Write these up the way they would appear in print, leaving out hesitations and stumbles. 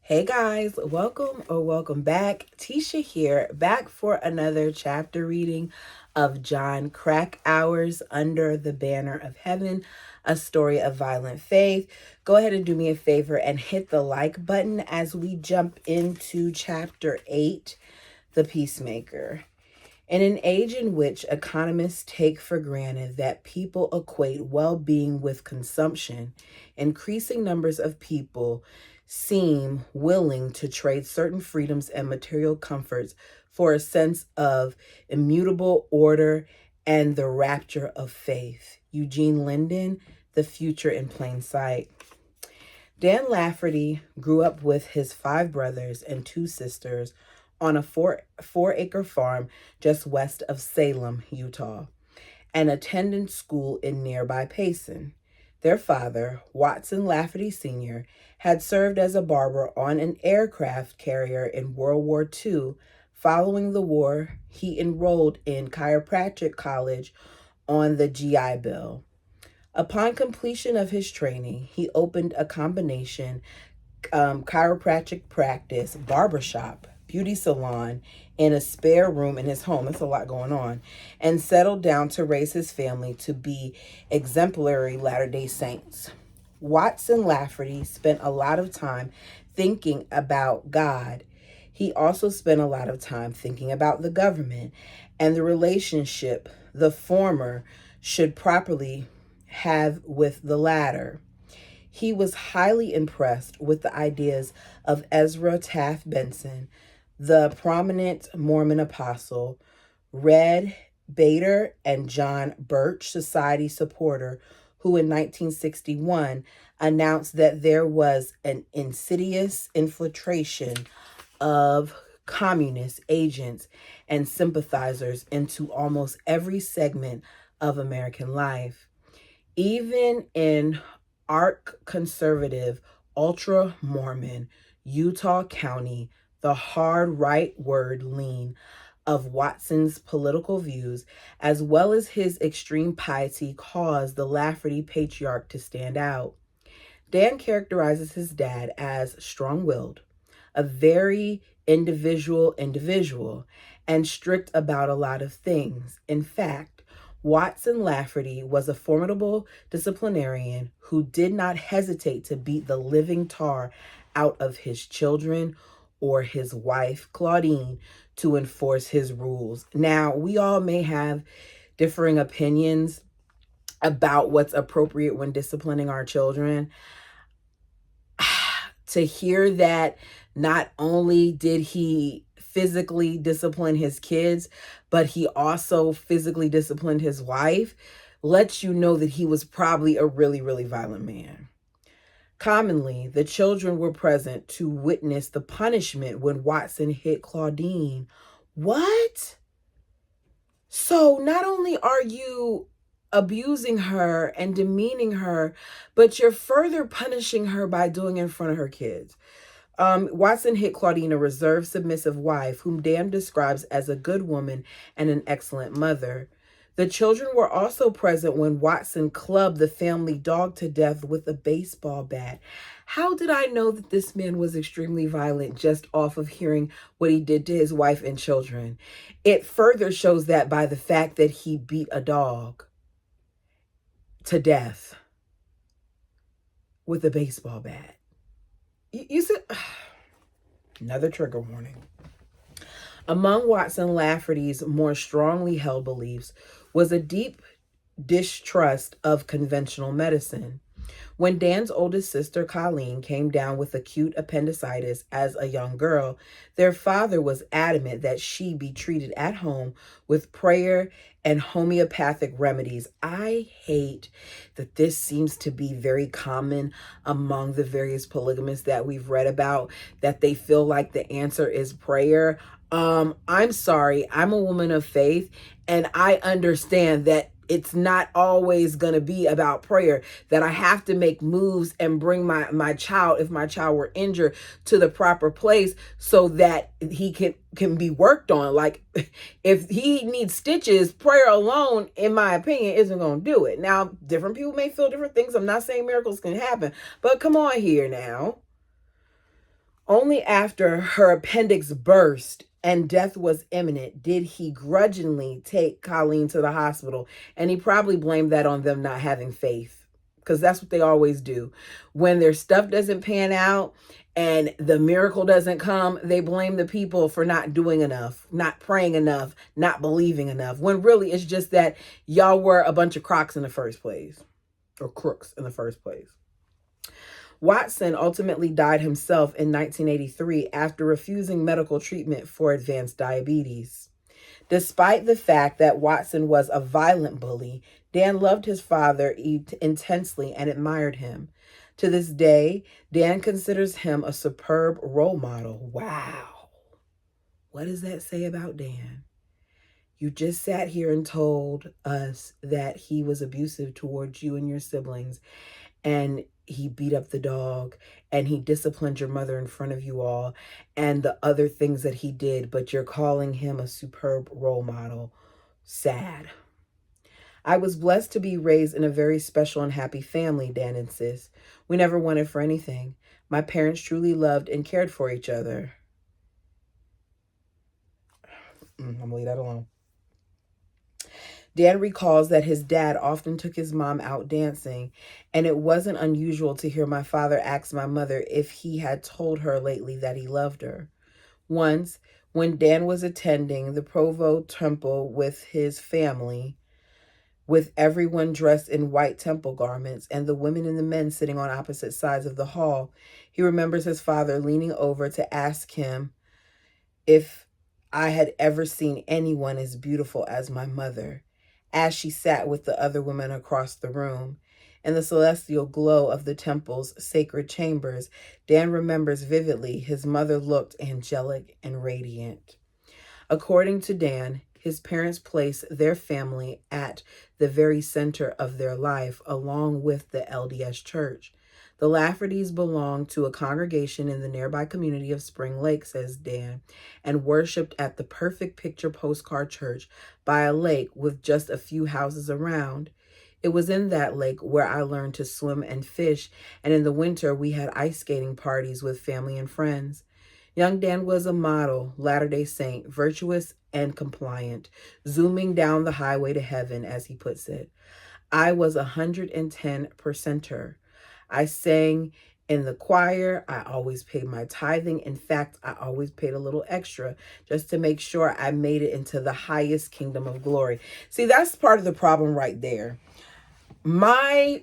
Hey guys, welcome back. Tisha here, back for another chapter reading of John Krakauer's Under the Banner of Heaven, a story of violent faith. Go ahead and do me a favor and hit the like button as we jump into chapter 8, The Peacemaker. In an age in which economists take for granted that people equate well being with consumption, increasing numbers of people seem willing to trade certain freedoms and material comforts for a sense of immutable order and the rapture of faith. Eugene Linden, The Future in Plain Sight. Dan Lafferty grew up with his 5 brothers and 2 sisters on a four-acre farm just west of Salem, Utah, and attended school in nearby Payson. Their father, Watson Lafferty Sr., had served as a barber on an aircraft carrier in World War II. Following the war, he enrolled in chiropractic college on the GI Bill. Upon completion of his training, he opened a combination chiropractic practice, barbershop, beauty salon, in a spare room in his home. That's a lot going on. And settled down to raise his family to be exemplary Latter-day Saints. Watson Lafferty spent a lot of time thinking about God. He also spent a lot of time thinking about the government and the relationship the former should properly have with the latter. He was highly impressed with the ideas of Ezra Taft Benson, the prominent Mormon apostle, Red Bader, and John Birch Society supporter, who in 1961 announced that there was an insidious infiltration of communist agents and sympathizers into almost every segment of American life. Even in arch conservative, ultra Mormon, Utah County, the hard right word lean of Watson's political views, as well as his extreme piety, caused the Lafferty patriarch to stand out. Dan characterizes his dad as strong-willed, a very individual, and strict about a lot of things. In fact, Watson Lafferty was a formidable disciplinarian who did not hesitate to beat the living tar out of his children or his wife, Claudine, to enforce his rules. Now, we all may have differing opinions about what's appropriate when disciplining our children. To hear that not only did he physically discipline his kids, but he also physically disciplined his wife, lets you know that he was probably a really, really violent man. Commonly, the children were present to witness the punishment when Watson hit Claudine. What? So not only are you abusing her and demeaning her, but you're further punishing her by doing it in front of her kids. Watson hit Claudine, a reserved, submissive wife, whom Dan describes as a good woman and an excellent mother. The children were also present when Watson clubbed the family dog to death with a baseball bat. How did I know that this man was extremely violent just off of hearing what he did to his wife and children? It further shows that by the fact that he beat a dog to death with a baseball bat. You said, another trigger warning. Among Watson Lafferty's more strongly held beliefs was a deep distrust of conventional medicine. When Dan's oldest sister, Colleen, came down with acute appendicitis as a young girl, their father was adamant that she be treated at home with prayer and homeopathic remedies. I hate that this seems to be very common among the various polygamists that we've read about, that they feel like the answer is prayer. I'm sorry, I'm a woman of faith, and I understand that it's not always going to be about prayer, that I have to make moves and bring my child, if my child were injured, to the proper place so that he can be worked on. Like, if he needs stitches, prayer alone, in my opinion, isn't going to do it. Now, different people may feel different things. I'm not saying miracles can happen, but come on here now. Only after her appendix burst and death was imminent did he grudgingly take Colleen to the hospital. And he probably blamed that on them not having faith, because that's what they always do. When their stuff doesn't pan out and the miracle doesn't come, they blame the people for not doing enough, not praying enough, not believing enough, when really it's just that y'all were a bunch of crocs in the first place, or crooks in the first place. Watson ultimately died himself in 1983 after refusing medical treatment for advanced diabetes. Despite the fact that Watson was a violent bully, Dan loved his father intensely and admired him. To this day, Dan considers him a superb role model. Wow. What does that say about Dan? You just sat here and told us that he was abusive towards you and your siblings, and he beat up the dog, and he disciplined your mother in front of you all, and the other things that he did, but you're calling him a superb role model. Sad. I was blessed to be raised in a very special and happy family, Dan insists. We never wanted for anything. My parents truly loved and cared for each other. I'm going to leave that alone. Dan recalls that his dad often took his mom out dancing, and it wasn't unusual to hear my father ask my mother if he had told her lately that he loved her. Once, when Dan was attending the Provo Temple with his family, with everyone dressed in white temple garments and the women and the men sitting on opposite sides of the hall, he remembers his father leaning over to ask him if I had ever seen anyone as beautiful as my mother, as she sat with the other women across the room. In the celestial glow of the temple's sacred chambers, Dan remembers vividly his mother looked angelic and radiant. According to Dan, his parents placed their family at the very center of their life, along with the LDS Church. The Laffertys belonged to a congregation in the nearby community of Spring Lake, says Dan, and worshiped at the Perfect Picture Postcard Church by a lake with just a few houses around. It was in that lake where I learned to swim and fish, and in the winter we had ice skating parties with family and friends. Young Dan was a model Latter-day Saint, virtuous and compliant, zooming down the highway to heaven, as he puts it. I was 110%er. I sang in the choir. I always paid my tithing. In fact, I always paid a little extra just to make sure I made it into the highest kingdom of glory. See, that's part of the problem right there. I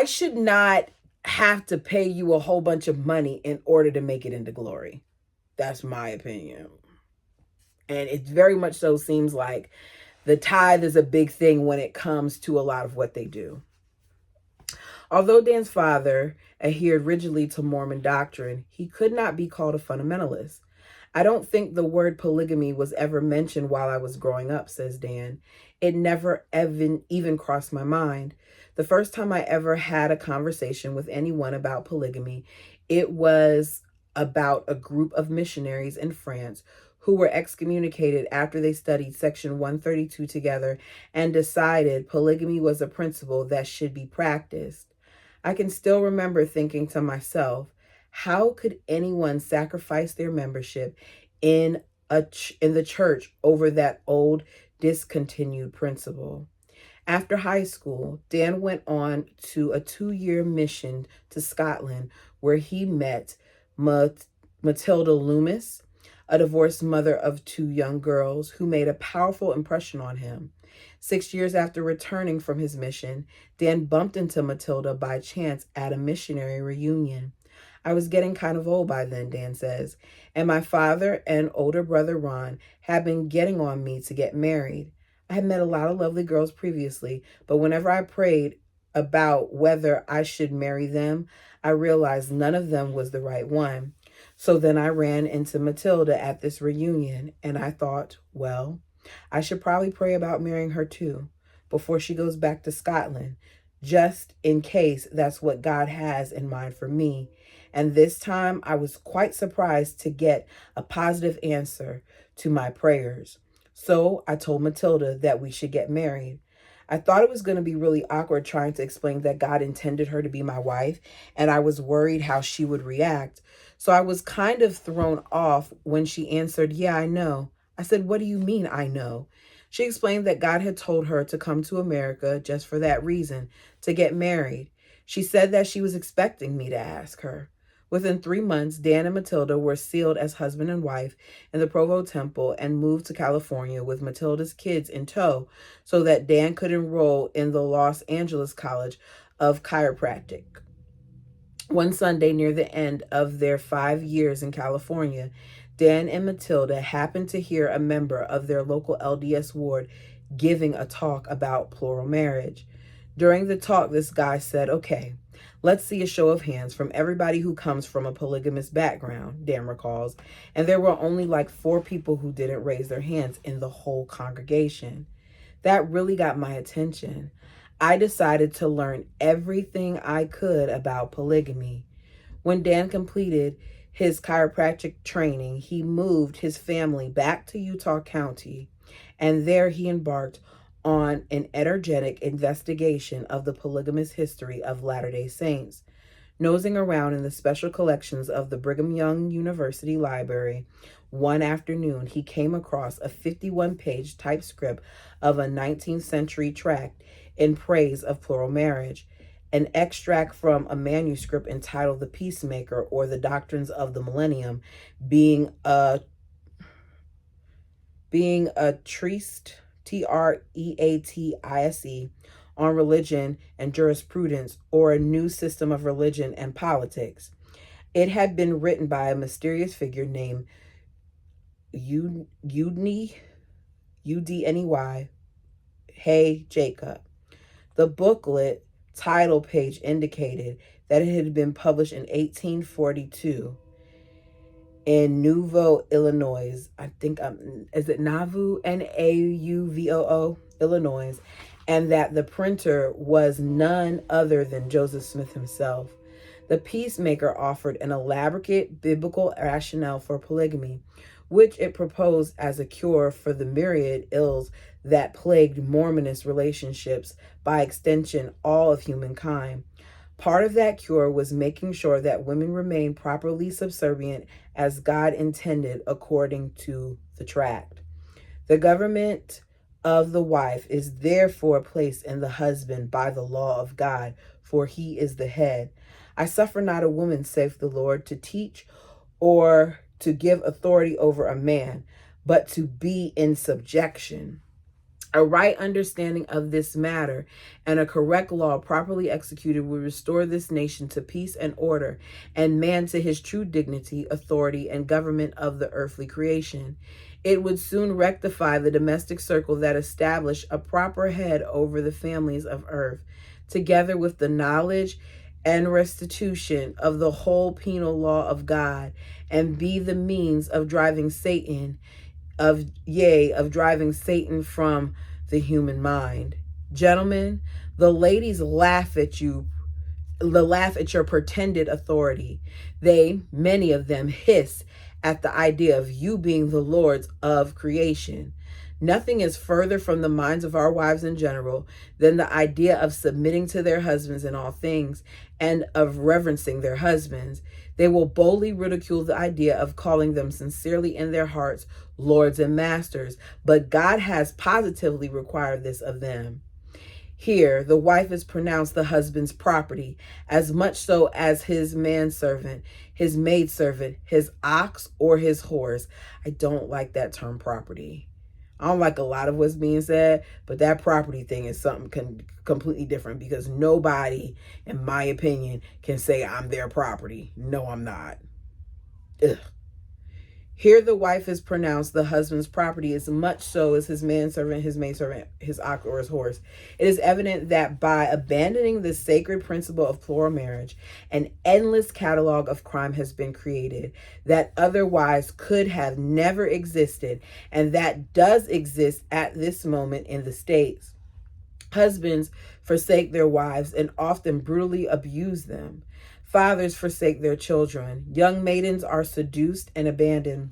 should not have to pay you a whole bunch of money in order to make it into glory. That's my opinion. And it very much so seems like the tithe is a big thing when it comes to a lot of what they do. Although Dan's father adhered rigidly to Mormon doctrine, he could not be called a fundamentalist. I don't think the word polygamy was ever mentioned while I was growing up, says Dan. It never even crossed my mind. The first time I ever had a conversation with anyone about polygamy, it was about a group of missionaries in France who were excommunicated after they studied Section 132 together and decided polygamy was a principle that should be practiced. I can still remember thinking to myself, how could anyone sacrifice their membership in the church over that old discontinued principle? After high school, Dan went on to a 2-year mission to Scotland where he met Matilda Loomis, a divorced mother of 2 young girls who made a powerful impression on him. 6 years after returning from his mission, Dan bumped into Matilda by chance at a missionary reunion. I was getting kind of old by then, Dan says, and my father and older brother Ron had been getting on me to get married. I had met a lot of lovely girls previously, but whenever I prayed about whether I should marry them, I realized none of them was the right one. So then I ran into Matilda at this reunion, and I thought, well, I should probably pray about marrying her too, before she goes back to Scotland, just in case that's what God has in mind for me. And this time I was quite surprised to get a positive answer to my prayers. So I told Matilda that we should get married. I thought it was going to be really awkward trying to explain that God intended her to be my wife, and I was worried how she would react. So I was kind of thrown off when she answered, "Yeah, I know." I said, "What do you mean, I know?" She explained that God had told her to come to America just for that reason, to get married. She said that she was expecting me to ask her. Within 3 months, Dan and Matilda were sealed as husband and wife in the Provo Temple and moved to California with Matilda's kids in tow so that Dan could enroll in the Los Angeles College of Chiropractic. One Sunday near the end of their 5 years in California, Dan and Matilda happened to hear a member of their local LDS ward giving a talk about plural marriage. During the talk, this guy said, "Okay, let's see a show of hands from everybody who comes from a polygamous background," Dan recalls. And there were only like 4 people who didn't raise their hands in the whole congregation. That really got my attention. I decided to learn everything I could about polygamy. When Dan completed his chiropractic training, he moved his family back to Utah County, and there he embarked on an energetic investigation of the polygamous history of Latter-day Saints. Nosing around in the special collections of the Brigham Young University Library, one afternoon he came across a 51-page typescript of a 19th century tract in praise of plural marriage, an extract from a manuscript entitled The Peacemaker, or the Doctrines of the Millennium, being a treatise, treatise, on religion and jurisprudence, or a new system of religion and politics. It had been written by a mysterious figure named Udney, Udney, Hey Jacob. The booklet title page indicated that it had been published in 1842 in Nauvoo, Illinois. I think is it Nauvoo, Nauvoo, Illinois, and that the printer was none other than Joseph Smith himself. The Peacemaker offered an elaborate biblical rationale for polygamy, which it proposed as a cure for the myriad ills that plagued Mormonist relationships, by extension, all of humankind. Part of that cure was making sure that women remain properly subservient as God intended according to the tract. The government of the wife is therefore placed in the husband by the law of God, for he is the head. I suffer not a woman, saith the Lord, to teach or to give authority over a man, but to be in subjection. A right understanding of this matter and a correct law properly executed will restore this nation to peace and order, and man to his true dignity, authority, and government of the earthly creation. It would soon rectify the domestic circle that established a proper head over the families of earth, together with the knowledge and restitution of the whole penal law of God, and be the means of driving Satan from the human mind. Gentlemen, the ladies laugh at your pretended authority. Many of them hiss at the idea of you being the lords of creation. Nothing is further from the minds of our wives in general than the idea of submitting to their husbands in all things and of reverencing their husbands. They will boldly ridicule the idea of calling them sincerely in their hearts lords and masters, but God has positively required this of them. Here, the wife is pronounced the husband's property, as much so as his manservant, his maidservant, his ox, or his horse. I don't like that term property. I don't like a lot of what's being said, but that property thing is something completely different, because nobody, in my opinion, can say I'm their property. No, I'm not. Ugh. Here the wife is pronounced the husband's property as much so as his manservant, his maidservant, his ox, or his horse. It is evident that by abandoning the sacred principle of plural marriage, an endless catalog of crime has been created that otherwise could have never existed, and that does exist at this moment in the States. Husbands forsake their wives and often brutally abuse them. Fathers forsake their children. Young maidens are seduced and abandoned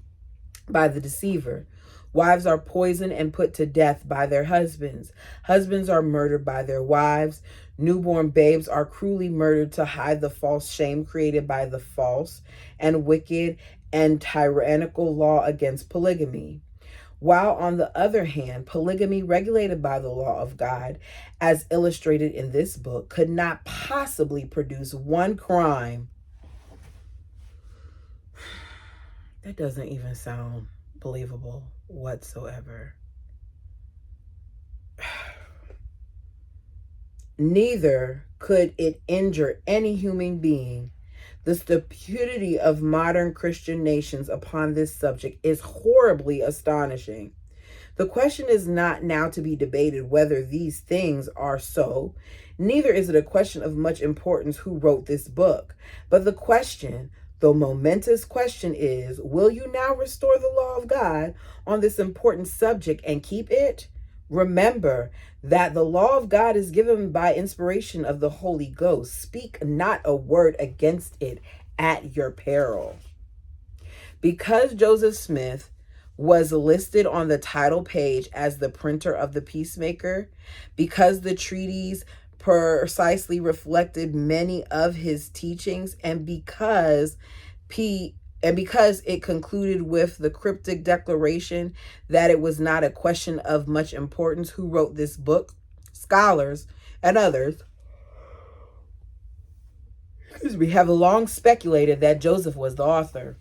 by the deceiver. Wives are poisoned and put to death by their husbands. Husbands are murdered by their wives. Newborn babes are cruelly murdered to hide the false shame created by the false and wicked and tyrannical law against polygamy. While on the other hand, polygamy regulated by the law of God, as illustrated in this book, could not possibly produce one crime. That doesn't even sound believable whatsoever. Neither could it injure any human being. The stupidity of modern Christian nations upon this subject is horribly astonishing. The question is not now to be debated whether these things are so. Neither is it a question of much importance who wrote this book. But the question, the momentous question is, will you now restore the law of God on this important subject and keep it? Remember that the law of God is given by inspiration of the Holy Ghost. Speak not a word against it at your peril. Because Joseph Smith was listed on the title page as the printer of the Peacemaker, because the treatise precisely reflected many of his teachings, and because it concluded with the cryptic declaration that it was not a question of much importance who wrote this book, scholars and others, have long speculated that Joseph was the author.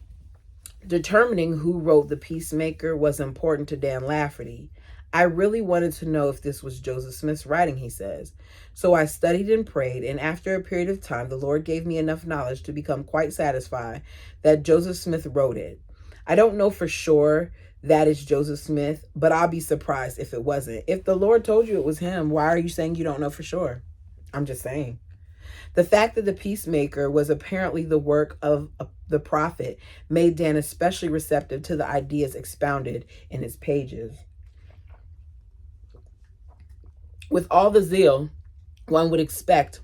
Determining who wrote The Peacemaker was important to Dan Lafferty. I really wanted to know if this was Joseph Smith's writing, he says. So I studied and prayed, and after a period of time, the Lord gave me enough knowledge to become quite satisfied that Joseph Smith wrote it. I don't know for sure that it's Joseph Smith, but I'll be surprised if it wasn't. If the Lord told you it was him, why are you saying you don't know for sure? I'm just saying. The fact that The Peacemaker was apparently the work of the prophet made Dan especially receptive to the ideas expounded in its pages. With all the zeal one would expect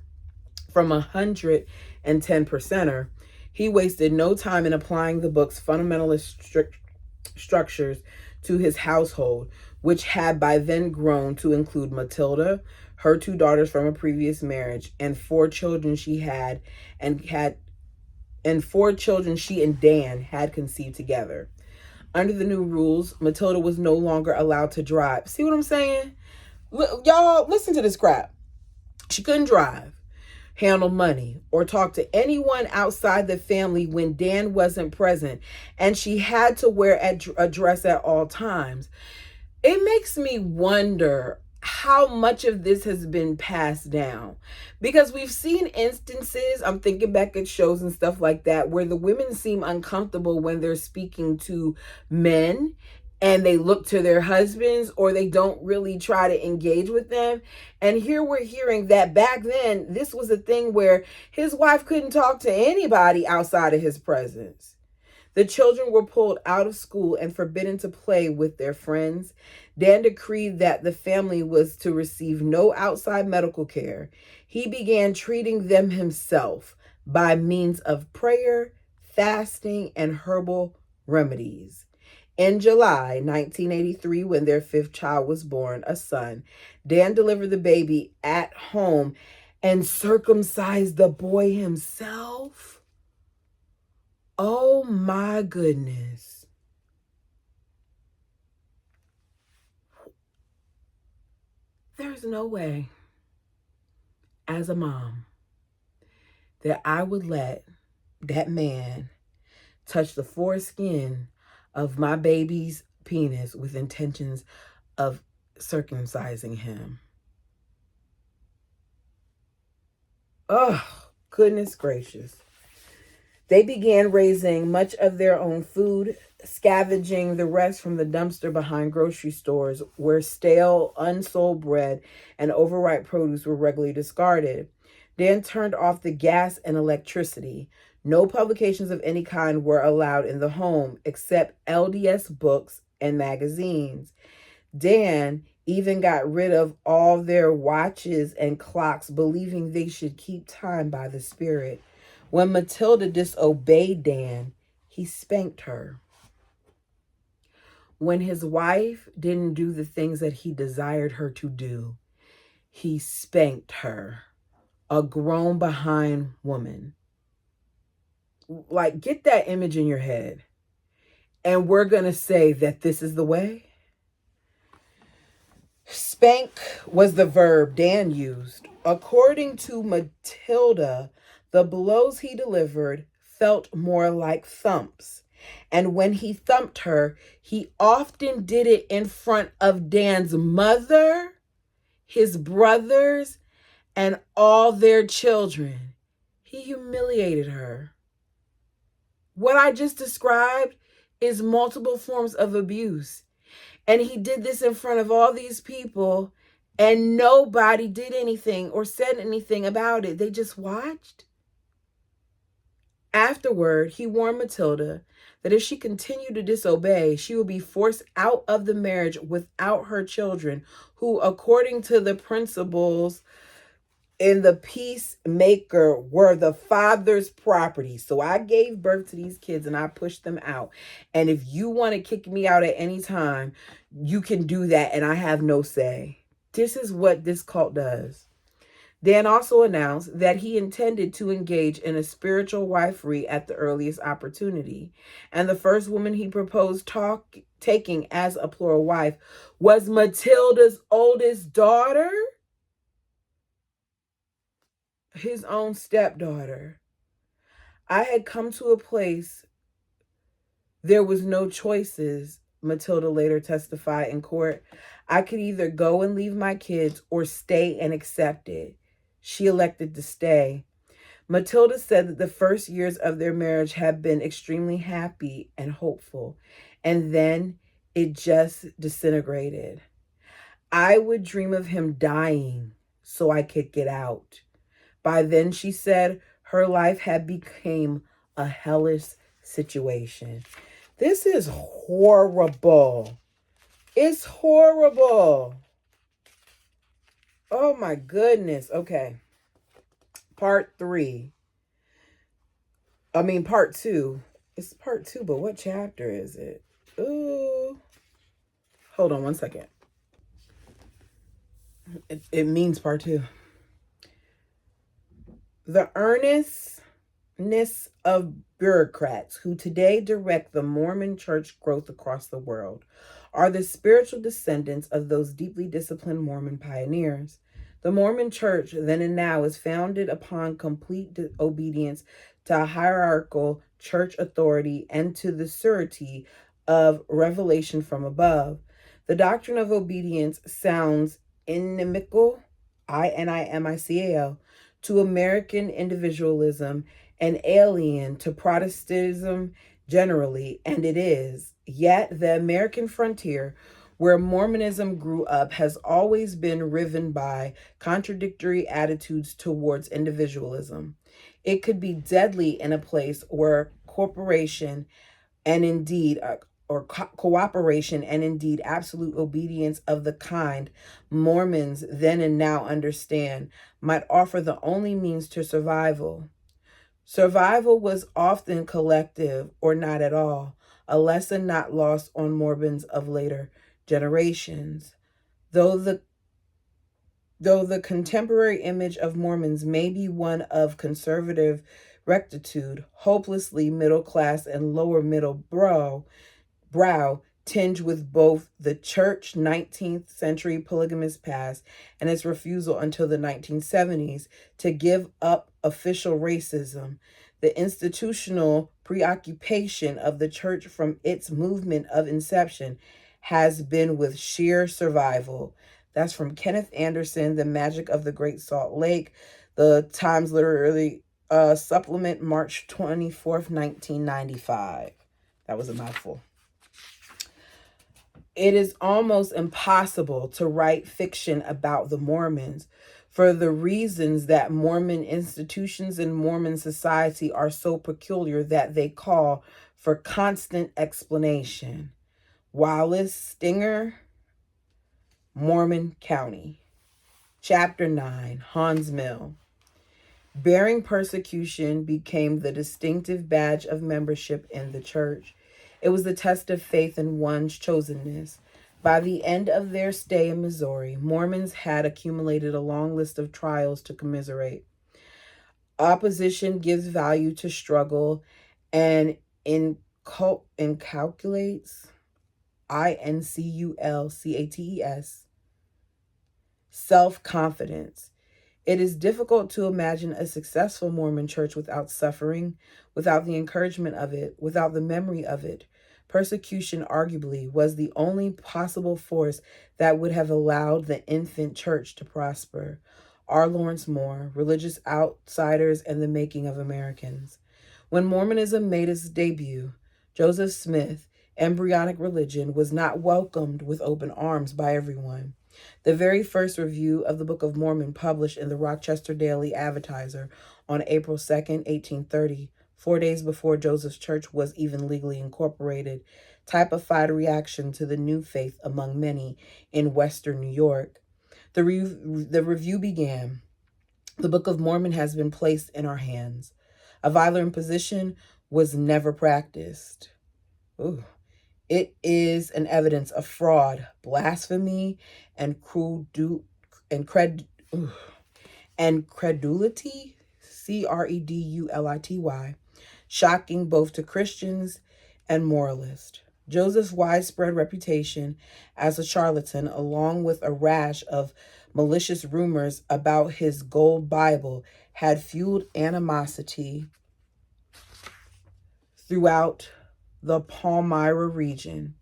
from 110%er, he wasted no time in applying the book's fundamentalist structures to his household, which had by then grown to include Matilda, her 2 daughters from a previous marriage, and 4 children she and Dan had conceived together. Under the new rules, Matilda was no longer allowed to drive. See what I'm saying? Y'all, listen to this crap. She couldn't drive, handle money, or talk to anyone outside the family when Dan wasn't present, and she had to wear a dress at all times. It makes me wonder how much of this has been passed down, because we've seen instances, I'm thinking back at shows and stuff like that, where the women seem uncomfortable when they're speaking to men and they look to their husbands, or they don't really try to engage with them. And here we're hearing that back then, this was a thing where his wife couldn't talk to anybody outside of his presence. The children were pulled out of school and forbidden to play with their friends. Dan decreed that the family was to receive no outside medical care. He began treating them himself by means of prayer, fasting, and herbal remedies. In July 1983, when their 5th child was born, a son, Dan delivered the baby at home and circumcised the boy himself. Oh my goodness. There's no way, as a mom, that I would let that man touch the foreskin of my baby's penis with intentions of circumcising him. Oh, goodness gracious. They began raising much of their own food, scavenging the rest from the dumpster behind grocery stores where stale, unsold bread and overripe produce were regularly discarded. Dan turned off the gas and electricity. No publications of any kind were allowed in the home except LDS books and magazines. Dan even got rid of all their watches and clocks, believing they should keep time by the Spirit. When Matilda disobeyed Dan, he spanked her. When his wife didn't do the things that he desired her to do, he spanked her, a grown behind woman. Like, get that image in your head. And we're going to say that this is the way. Spank was the verb Dan used. According to Matilda, the blows he delivered felt more like thumps. And when he thumped her, he often did it in front of Dan's mother, his brothers, and all their children. He humiliated her. What I just described is multiple forms of abuse. And he did this in front of all these people, and nobody did anything or said anything about it. They just watched. Afterward, he warned Matilda that if she continued to disobey, she would be forced out of the marriage without her children, who, according to the principles in the Peacemaker, were the father's property. So I gave birth to these kids and I pushed them out. And if you want to kick me out at any time, you can do that and I have no say. This is what this cult does. Dan also announced that he intended to engage in a spiritual wifery at the earliest opportunity. And the first woman he proposed taking as a plural wife was Matilda's oldest daughter, his own stepdaughter. I had come to a place there was no choices, Matilda later testified in court. I could either go and leave my kids or stay and accept it. She elected to stay. Matilda said that the first years of their marriage had been extremely happy and hopeful, and then it just disintegrated. I would dream of him dying so I could get out. By then, she said, her life had become a hellish situation. This is horrible. It's horrible. Oh my goodness. Okay. Part 2. It's part 2, but what chapter is it? Ooh. Hold on one second. It means part 2. The earnestness of bureaucrats who today direct the Mormon church growth across the world are the spiritual descendants of those deeply disciplined Mormon pioneers. The Mormon church then and now is founded upon complete obedience to hierarchical church authority and to the surety of revelation from above. The doctrine of obedience sounds inimical, inimical, to American individualism and alien to Protestantism generally, and it is. Yet the American frontier, where Mormonism grew up, has always been riven by contradictory attitudes towards individualism. It could be deadly in a place where cooperation and indeed absolute obedience of the kind Mormons then and now understand might offer the only means to survival. Survival was often collective or not at all, a lesson not lost on Mormons of later generations. Though the contemporary image of Mormons may be one of conservative rectitude, hopelessly middle class and lower middle brow, tinged with both the church 19th century polygamous past and its refusal until the 1970s to give up official racism, the institutional preoccupation of the church from its movement of inception has been with sheer survival. That's from Kenneth Anderson, The Magic of the Great Salt Lake, the Times Literary Supplement, March 24th, 1995. That was a mouthful. It is almost impossible to write fiction about the Mormons for the reasons that Mormon institutions and Mormon society are so peculiar that they call for constant explanation. Wallace Stinger, Mormon County. Chapter 9, Haun's Mill. Bearing persecution became the distinctive badge of membership in the church. It was the test of faith in one's chosenness. By the end of their stay in Missouri, Mormons had accumulated a long list of trials to commiserate. Opposition gives value to struggle and incalculates, INCULCATES, self-confidence. It is difficult to imagine a successful Mormon church without suffering, without the encouragement of it, without the memory of it. Persecution arguably was the only possible force that would have allowed the infant church to prosper. R. Lawrence Moore, Religious Outsiders and the Making of Americans. When Mormonism made its debut, Joseph Smith, embryonic religion, was not welcomed with open arms by everyone. The very first review of the Book of Mormon, published in the Rochester Daily Advertiser on April 2nd, 1830, 4 days before Joseph's church was even legally incorporated, typified a reaction to the new faith among many in Western New York. The review began, "The Book of Mormon has been placed in our hands. A violent imposition was never practiced. Ooh. It is an evidence of fraud, blasphemy, and credulity, credulity, shocking both to Christians and moralists. Joseph's widespread reputation as a charlatan, along with a rash of malicious rumors about his gold Bible, had fueled animosity throughout the Palmyra region.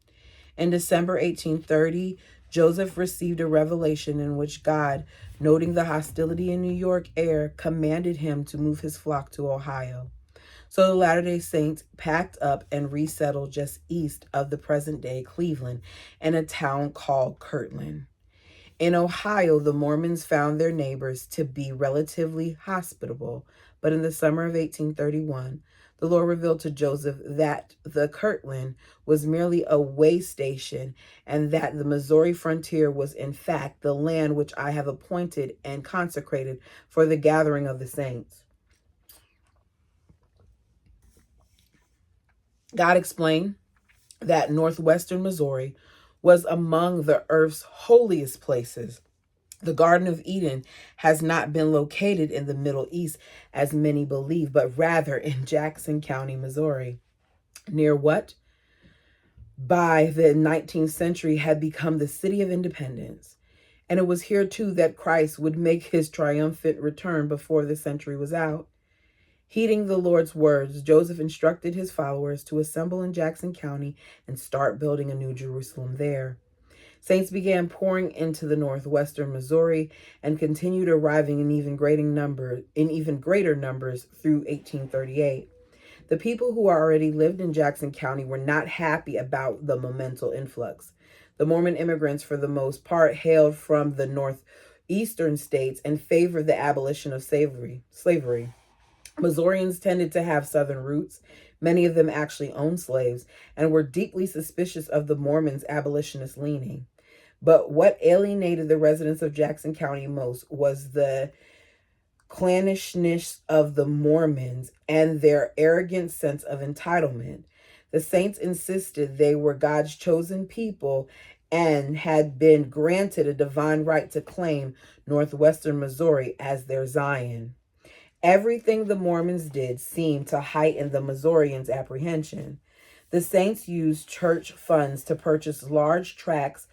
In December 1830, Joseph received a revelation in which God, noting the hostility in New York air, commanded him to move his flock to Ohio. So the Latter-day Saints packed up and resettled just east of the present-day Cleveland in a town called Kirtland. In Ohio, the Mormons found their neighbors to be relatively hospitable, but in the summer of 1831, the Lord revealed to Joseph that the Kirtland was merely a way station and that the Missouri frontier was in fact the land which I have appointed and consecrated for the gathering of the saints. God explained that northwestern Missouri was among the earth's holiest places. The Garden of Eden has not been located in the Middle East, as many believe, but rather in Jackson County, Missouri. Near what, by the 19th century, had become the City of Independence. And it was here, too, that Christ would make his triumphant return before the century was out. Heeding the Lord's words, Joseph instructed his followers to assemble in Jackson County and start building a new Jerusalem there. Saints began pouring into the northwestern Missouri and continued arriving in even greater numbers through 1838. The people who already lived in Jackson County were not happy about the momental influx. The Mormon immigrants, for the most part, hailed from the northeastern states and favored the abolition of slavery. Missourians tended to have Southern roots. Many of them actually owned slaves and were deeply suspicious of the Mormons' abolitionist leaning. But what alienated the residents of Jackson County most was the clannishness of the Mormons and their arrogant sense of entitlement. The saints insisted they were God's chosen people and had been granted a divine right to claim northwestern Missouri as their Zion. Everything the Mormons did seemed to heighten the Missourians' apprehension. The saints used church funds to purchase large tracts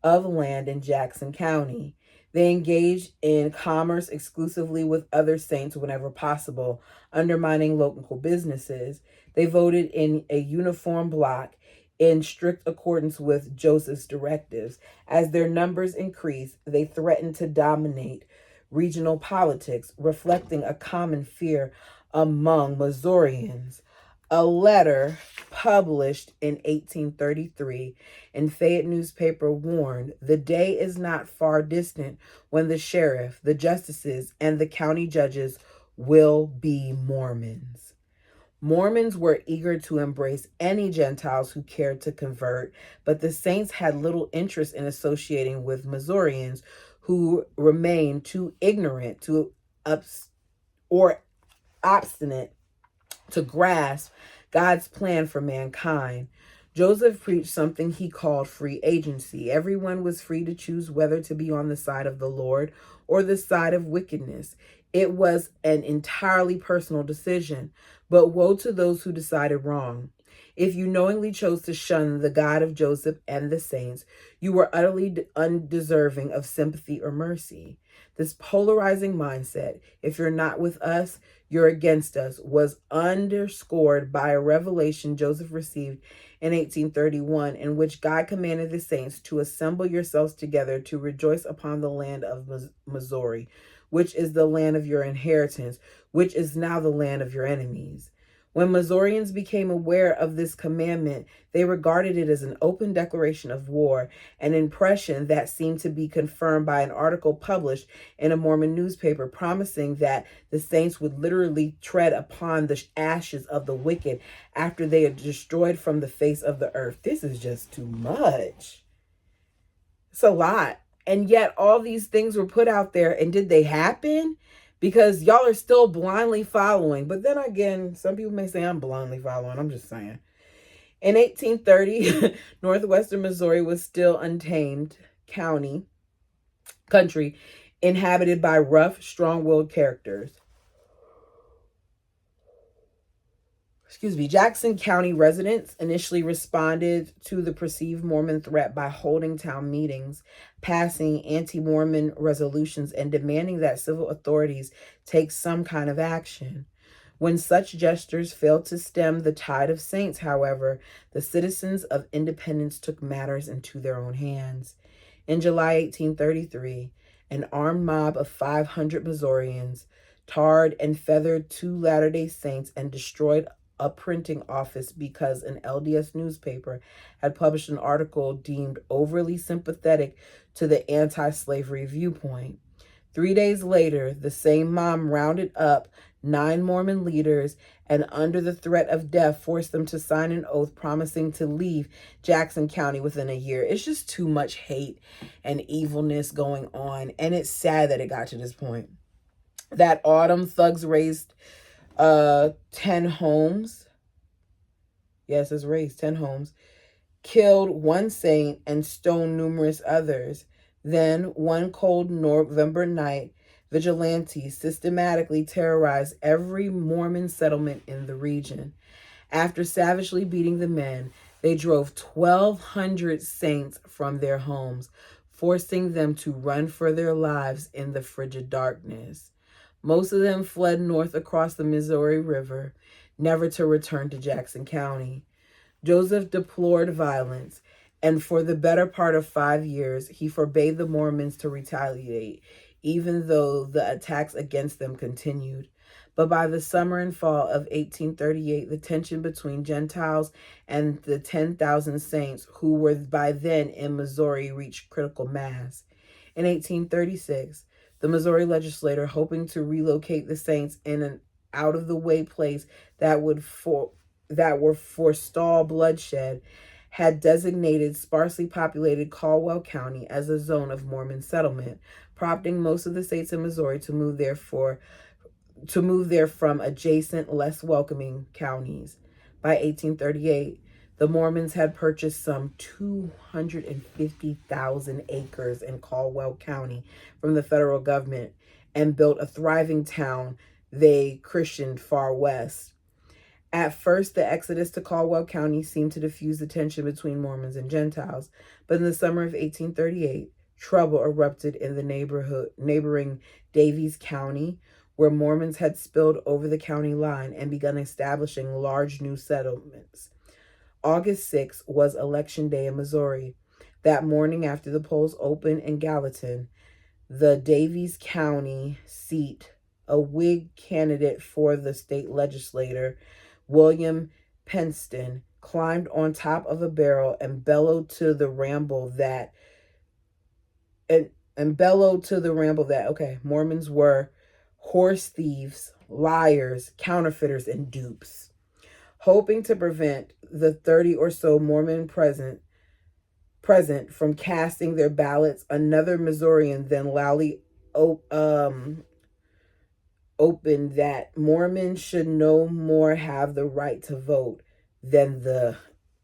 of land in Jackson County. They engaged in commerce exclusively with other saints whenever possible, undermining local businesses. They voted in a uniform bloc in strict accordance with Joseph's directives. As their numbers increased, they threatened to dominate regional politics, reflecting a common fear among Missourians. A letter published in 1833 in Fayette newspaper warned, "The day is not far distant when the sheriff, the justices, and the county judges will be Mormons." Mormons were eager to embrace any Gentiles who cared to convert, but the saints had little interest in associating with Missourians who remained too ignorant or obstinate to grasp God's plan for mankind. Joseph preached something he called free agency. Everyone was free to choose whether to be on the side of the Lord or the side of wickedness. It was an entirely personal decision, but woe to those who decided wrong. If you knowingly chose to shun the God of Joseph and the saints, you were utterly undeserving of sympathy or mercy. This polarizing mindset, if you're not with us, you're against us, was underscored by a revelation Joseph received in 1831, in which God commanded the saints to assemble yourselves together to rejoice upon the land of Missouri, which is the land of your inheritance, which is now the land of your enemies. When Missourians became aware of this commandment, they regarded it as an open declaration of war, an impression that seemed to be confirmed by an article published in a Mormon newspaper promising that the saints would literally tread upon the ashes of the wicked after they are destroyed from the face of the earth. This is just too much. It's a lot. And yet all these things were put out there, and did they happen? Because y'all are still blindly following. But then again, some people may say I'm blindly following. I'm just saying. In 1830, northwestern Missouri was still untamed country inhabited by rough, strong-willed characters. Jackson County residents initially responded to the perceived Mormon threat by holding town meetings, passing anti-Mormon resolutions, and demanding that civil authorities take some kind of action. When such gestures failed to stem the tide of saints, however, the citizens of Independence took matters into their own hands. In July 1833, an armed mob of 500 Missourians tarred and feathered 2 Latter-day Saints and destroyed a printing office because an LDS newspaper had published an article deemed overly sympathetic to the anti-slavery viewpoint. 3 days later, the same mob rounded up 9 Mormon leaders and, under the threat of death, forced them to sign an oath promising to leave Jackson County within a year. It's just too much hate and evilness going on, and it's sad that it got to this point. That autumn, thugs razed 10 homes. Yes, it's razed 10 homes. Killed 1 saint and stoned numerous others. Then, one cold November night, vigilantes systematically terrorized every Mormon settlement in the region. After savagely beating the men, they drove 1,200 saints from their homes, forcing them to run for their lives in the frigid darkness. Most of them fled north across the Missouri River, never to return to Jackson County. Joseph deplored violence, and for the better part of 5 years, he forbade the Mormons to retaliate, even though the attacks against them continued. But by the summer and fall of 1838, the tension between Gentiles and the 10,000 saints who were by then in Missouri reached critical mass. In 1836, the Missouri legislature, hoping to relocate the saints in an out-of-the-way place that would forestall bloodshed, had designated sparsely populated Caldwell County as a zone of Mormon settlement, prompting most of the states in Missouri to move there from adjacent, less welcoming counties. By 1838, the Mormons had purchased some 250,000 acres in Caldwell County from the federal government and built a thriving town they christened Far West. At first, the exodus to Caldwell County seemed to diffuse the tension between Mormons and Gentiles, but in the summer of 1838, trouble erupted in the neighboring Daviess County, where Mormons had spilled over the county line and begun establishing large new settlements. August 6 was Election Day in Missouri. That morning, after the polls opened in Gallatin, the Daviess County seat, a Whig candidate for the state legislature, William Penston, climbed on top of a barrel and bellowed to the ramble that Mormons were horse thieves, liars, counterfeiters, and dupes. Hoping to prevent the 30 or so Mormon present from casting their ballots, another Missourian then loudly open that Mormons should no more have the right to vote than the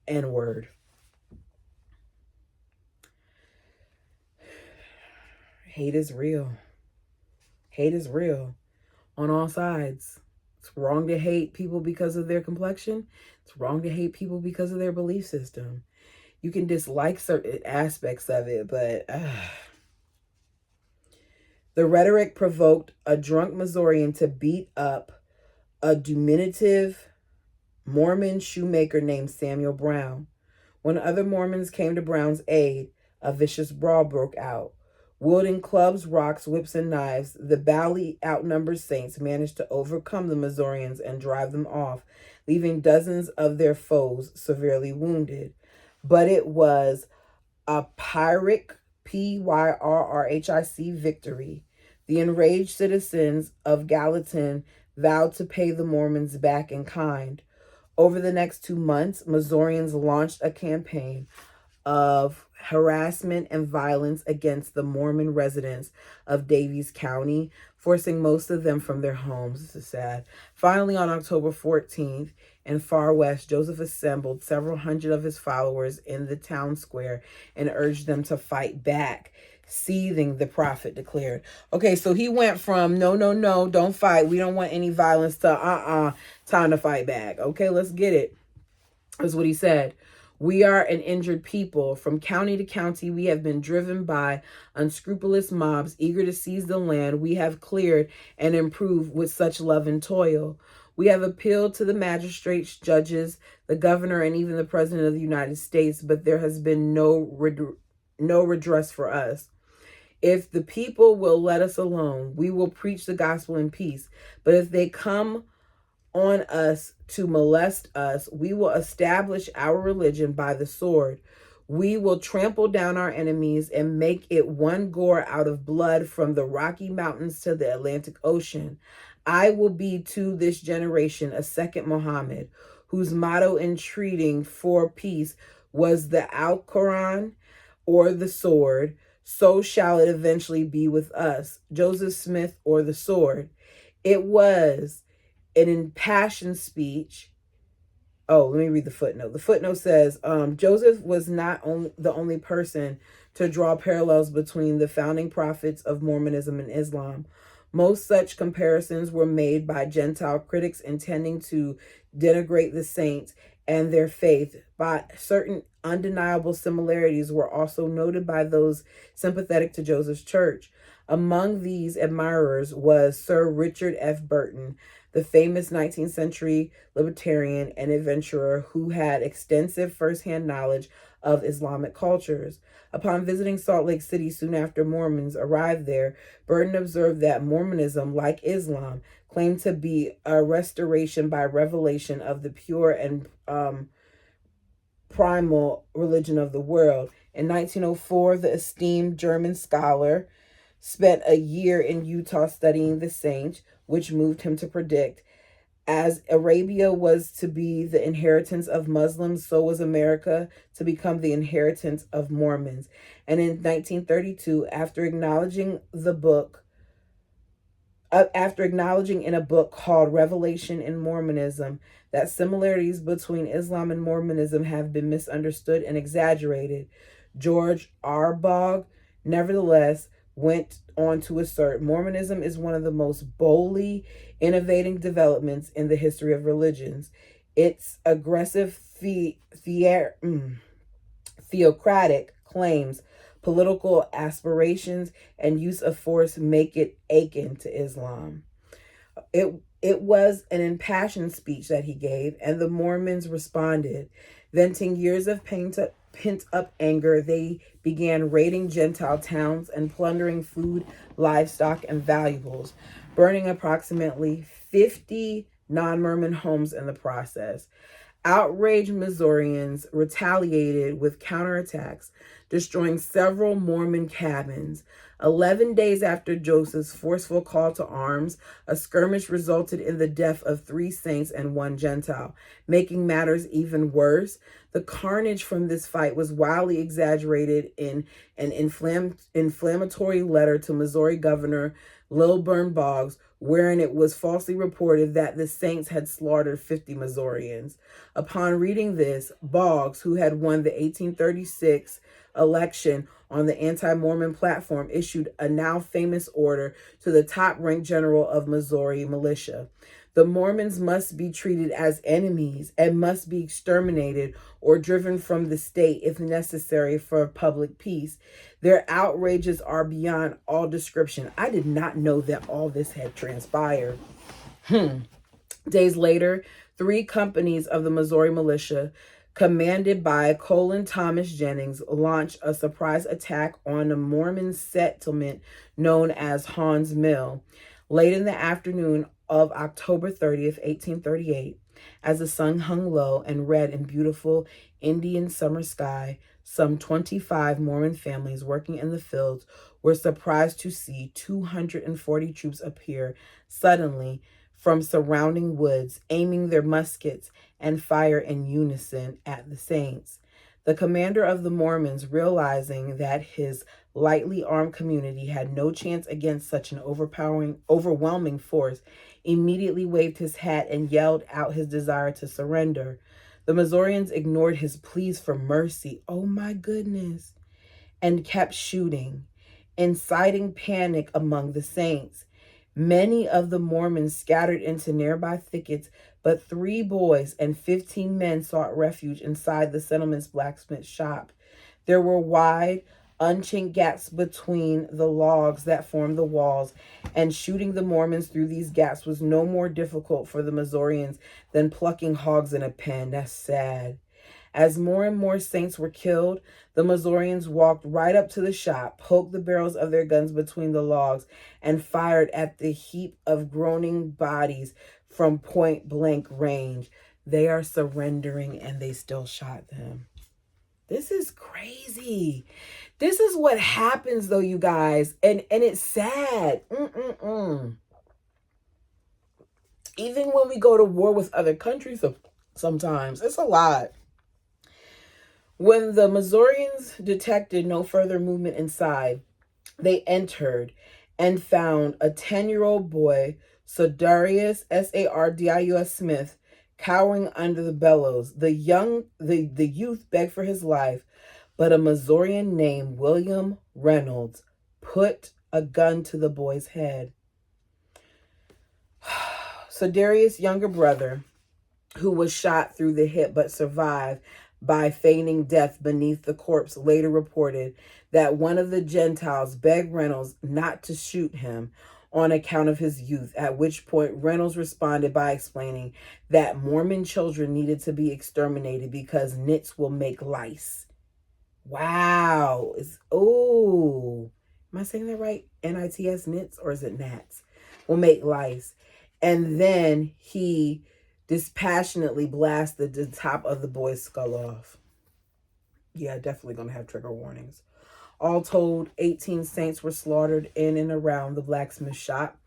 N-word. Hate is real. Hate is real on all sides. It's wrong to hate people because of their complexion. It's wrong to hate people because of their belief system. You can dislike certain aspects of it, but the rhetoric provoked a drunk Missourian to beat up a diminutive Mormon shoemaker named Samuel Brown. When other Mormons came to Brown's aid, a vicious brawl broke out. Wielding clubs, rocks, whips, and knives, the badly outnumbered Saints managed to overcome the Missourians and drive them off, leaving dozens of their foes severely wounded. But it was a Pyrrhic, Pyrrhic victory. The enraged citizens of Gallatin vowed to pay the Mormons back in kind. Over the next 2 months, Missourians launched a campaign of harassment and violence against the Mormon residents of Daviess County, forcing most of them from their homes. This is sad. Finally, on October 14th, in Far West, Joseph assembled several hundred of his followers in the town square and urged them to fight back. Seething, the prophet declared. Okay, so he went from no, don't fight. We don't want any violence to time to fight back. Okay, let's get it. That's what he said. We are an injured people. From county to county, we have been driven by unscrupulous mobs eager to seize the land we have cleared and improved with such love and toil. We have appealed to the magistrates, judges, the governor, and even the president of the United States, but there has been no redress for us. If the people will let us alone, we will preach the gospel in peace. But if they come on us to molest us, we will establish our religion by the sword. We will trample down our enemies and make it one gore out of blood from the Rocky Mountains to the Atlantic Ocean. I will be to this generation a second Muhammad, whose motto in treating for peace was the Al-Quran or the sword. So shall it eventually be with us. Joseph Smith or the sword. It was an impassioned speech. Oh, let me read the footnote. The footnote says, Joseph was not the only person to draw parallels between the founding prophets of Mormonism and Islam. Most such comparisons were made by Gentile critics intending to denigrate the saints and their faith, but certain undeniable similarities were also noted by those sympathetic to Joseph's church. Among these admirers was Sir Richard F. Burton, the famous 19th century libertarian and adventurer who had extensive firsthand knowledge of Islamic cultures. Upon visiting Salt Lake City soon after Mormons arrived there, Burton observed that Mormonism, like Islam, claimed to be a restoration by revelation of the pure and primal religion of the world. In 1904, the esteemed German scholar spent a year in Utah studying the saints, which moved him to predict, as Arabia was to be the inheritance of Muslims, so was America to become the inheritance of Mormons. And in 1932, after acknowledging in a book called Revelation in Mormonism that similarities between Islam and Mormonism have been misunderstood and exaggerated, George Arbogh nevertheless went on to assert Mormonism is one of the most boldly innovating developments in the history of religions. Its aggressive theocratic claims, political aspirations, and use of force make it akin to Islam. It was an impassioned speech that he gave, and the Mormons responded. Venting years of pent-up anger, they began raiding Gentile towns and plundering food, livestock, and valuables, burning approximately 50 non-Mormon homes in the process. Outraged Missourians retaliated with counterattacks, destroying several Mormon cabins. 11 days after Joseph's forceful call to arms, a skirmish resulted in the death of 3 saints and 1 Gentile. Making matters even worse, the carnage from this fight was wildly exaggerated in an inflammatory letter to Missouri Governor Lilburn Boggs, wherein it was falsely reported that the Saints had slaughtered 50 Missourians. Upon reading this, Boggs, who had won the 1836 election on the anti-Mormon platform, issued a now famous order to the top-ranked general of Missouri militia. The Mormons must be treated as enemies and must be exterminated or driven from the state if necessary for public peace. Their outrages are beyond all description. I did not know that all this had transpired. Days later, 3 companies of the Missouri militia, commanded by Colin Thomas Jennings, launched a surprise attack on a Mormon settlement known as Haun's Mill. Late in the afternoon of October 30th, 1838, as the sun hung low and red in beautiful Indian summer sky, some 25 Mormon families working in the fields were surprised to see 240 troops appear suddenly from surrounding woods, aiming their muskets and fire in unison at the Saints. The commander of the Mormons, realizing that his lightly armed community had no chance against such an overwhelming force, immediately waved his hat and yelled out his desire to surrender. The Missourians ignored his pleas for mercy, oh my goodness, and kept shooting, inciting panic among the Saints. Many of the Mormons scattered into nearby thickets, but 3 boys and 15 men sought refuge inside the settlement's blacksmith shop. There were wide, unchinked gaps between the logs that formed the walls, and shooting the Mormons through these gaps was no more difficult for the Missourians than plucking hogs in a pen. That's sad. As more and more Saints were killed, the Missourians walked right up to the shop, poked the barrels of their guns between the logs, and fired at the heap of groaning bodies from point-blank range. They are surrendering, and they still shot them. This is crazy. This is what happens, though, you guys, and it's sad. Even when we go to war with other countries, sometimes it's a lot. When the Missourians detected no further movement inside, they entered and found a 10-year-old boy, Sardius, Sardius Smith, cowering under the bellows. The youth begged for his life, but a Missourian named William Reynolds put a gun to the boy's head. Sardius' younger brother, who was shot through the hip but survived by feigning death beneath the corpse, later reported that one of the Gentiles begged Reynolds not to shoot him on account of his youth, at which point Reynolds responded by explaining that Mormon children needed to be exterminated because nits will make lice. Wow. Am I saying that right? N-I-T-S, nits, or is it gnats? Will make lice. And then he dispassionately blasted the top of the boy's skull off. Yeah, definitely going to have trigger warnings. All told, 18 Saints were slaughtered in and around the blacksmith shop.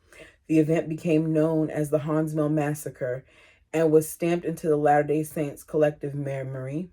The event became known as the Haun's Mill Massacre and was stamped into the Latter-day Saints' collective memory.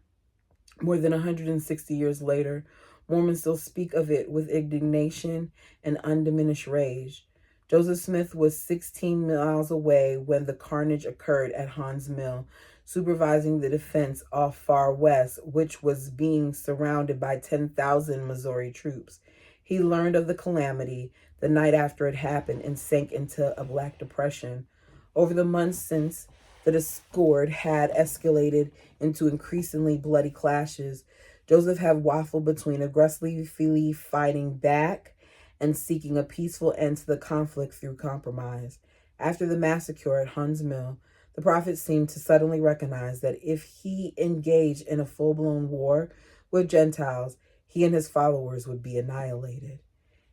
More than 160 years later, Mormons still speak of it with indignation and undiminished rage. Joseph Smith was 16 miles away when the carnage occurred at Haun's Mill, supervising the defense off Far West, which was being surrounded by 10,000 Missouri troops. He learned of the calamity the night after it happened and sank into a Black Depression. Over the months since, the discord had escalated into increasingly bloody clashes. Joseph had waffled between aggressively fighting back and seeking a peaceful end to the conflict through compromise. After the massacre at Haun's Mill, the prophet seemed to suddenly recognize that if he engaged in a full-blown war with Gentiles, he and his followers would be annihilated.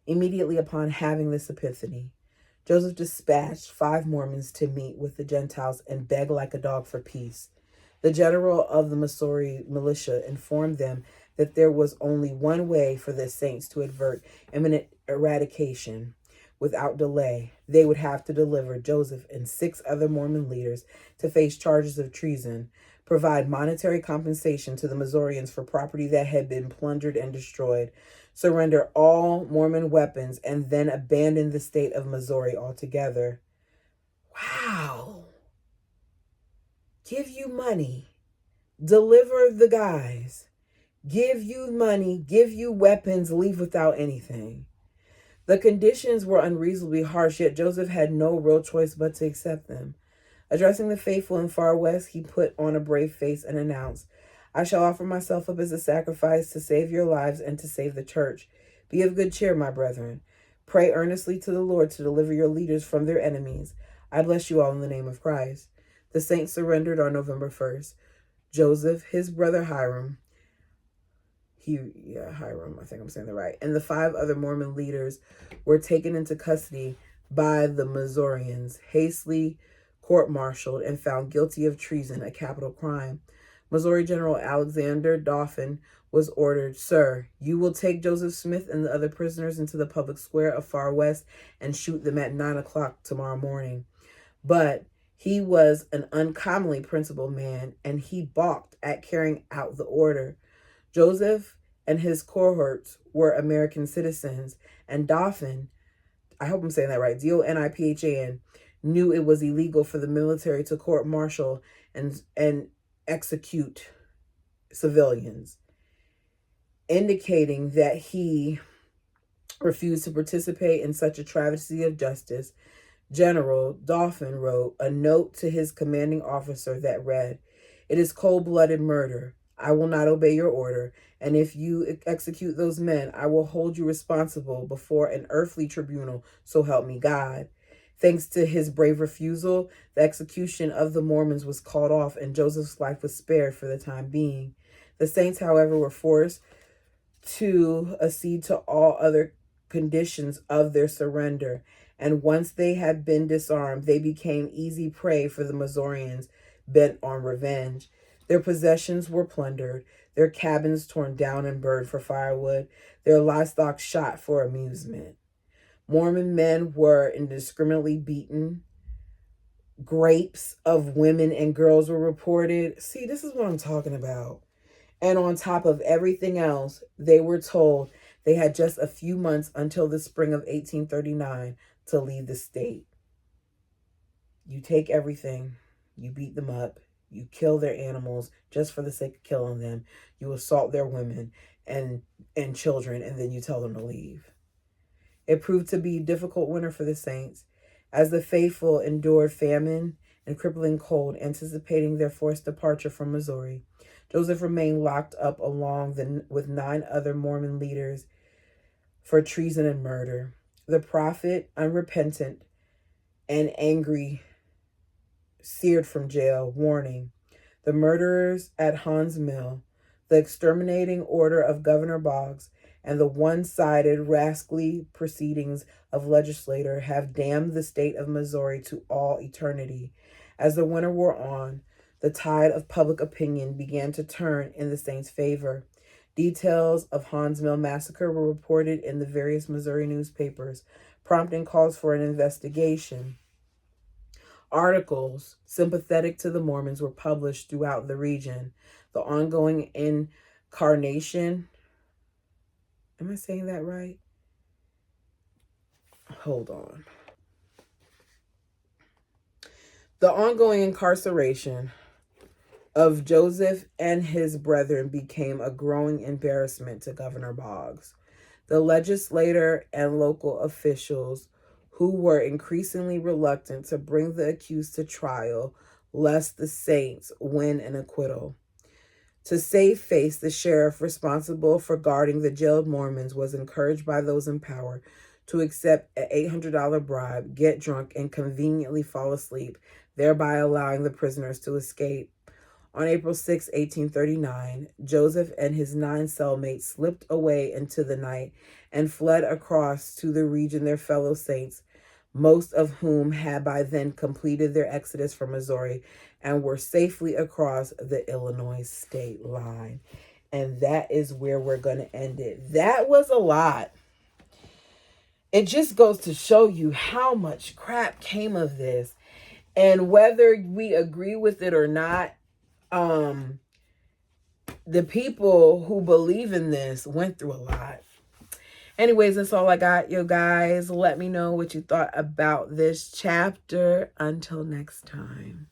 Immediately upon having this epiphany, Joseph dispatched 5 Mormons to meet with the Gentiles and beg like a dog for peace. The general of the Missouri militia informed them that there was only one way for the Saints to avert imminent eradication. Without delay, they would have to deliver Joseph and 6 other Mormon leaders to face charges of treason, provide monetary compensation to the Missourians for property that had been plundered and destroyed, surrender all Mormon weapons, and then abandon the state of Missouri altogether. Wow. Give you money. Deliver the guys. Give you money. Give you weapons. Leave without anything. The conditions were unreasonably harsh, yet Joseph had no real choice but to accept them. Addressing the faithful in far west, he put on a brave face and announced, I shall offer myself up as a sacrifice to save your lives and to save the church. Be of good cheer, my brethren. Pray earnestly to the Lord to deliver your leaders from their enemies. I bless you all in the name of Christ. The saints surrendered on November 1st. Joseph, his brother Hiram, Hiram, I think I'm saying that right, and the 5 other Mormon leaders were taken into custody by the Missourians, hastily court-martialed, and found guilty of treason, a capital crime. Missouri General Alexander Dauphin was ordered, Sir, you will take Joseph Smith and the other prisoners into the public square of Far West and shoot them at 9 o'clock tomorrow morning. But he was an uncommonly principled man, and he balked at carrying out the order. Joseph and his cohorts were American citizens, and Dauphin, I hope I'm saying that right, Doniphan, knew it was illegal for the military to court-martial and execute civilians, indicating that he refused to participate in such a travesty of justice. General Dauphin wrote a note to his commanding officer that read, It is cold-blooded murder. I will not obey your order, and if you execute those men, I will hold you responsible before an earthly tribunal, so help me God. Thanks to his brave refusal, the execution of the Mormons was called off, and Joseph's life was spared for the time being. The saints, however, were forced to accede to all other conditions of their surrender, and once they had been disarmed, they became easy prey for the Missourians bent on revenge. Their possessions were plundered, their cabins torn down and burned for firewood, their livestock shot for amusement. Mormon men were indiscriminately beaten. Rapes of women and girls were reported. See, this is what I'm talking about. And on top of everything else, they were told they had just a few months until the spring of 1839 to leave the state. You take everything, you beat them up, you kill their animals just for the sake of killing them, you assault their women and children, and then you tell them to leave. It proved to be a difficult winter for the saints, as the faithful endured famine and crippling cold, anticipating their forced departure from Missouri. Joseph remained locked up with 9 other Mormon leaders for treason and murder. The prophet, unrepentant and angry, seared from jail, warning, the murderers at Haun's Mill, the exterminating order of Governor Boggs, and the one-sided, rascally proceedings of legislator have damned the state of Missouri to all eternity. As the winter wore on, the tide of public opinion began to turn in the saints' favor. Details of Haun's Mill massacre were reported in the various Missouri newspapers, prompting calls for an investigation. Articles sympathetic to the Mormons were published throughout the region. The ongoing incarnation, am I saying that right? Hold on. The ongoing incarceration of Joseph and his brethren became a growing embarrassment to Governor Boggs. The legislator and local officials, who were increasingly reluctant to bring the accused to trial, lest the saints win an acquittal. To save face, the sheriff responsible for guarding the jailed Mormons was encouraged by those in power to accept an $800 bribe, get drunk, and conveniently fall asleep, thereby allowing the prisoners to escape. On April 6, 1839, Joseph and his 9 cellmates slipped away into the night and fled across to the region their fellow saints, most of whom had by then completed their exodus from Missouri and were safely across the Illinois state line. And that is where we're going to end it. That was a lot. It just goes to show you how much crap came of this. And whether we agree with it or not, the people who believe in this went through a lot. Anyways, that's all I got, you guys. Let me know what you thought about this chapter. Until next time.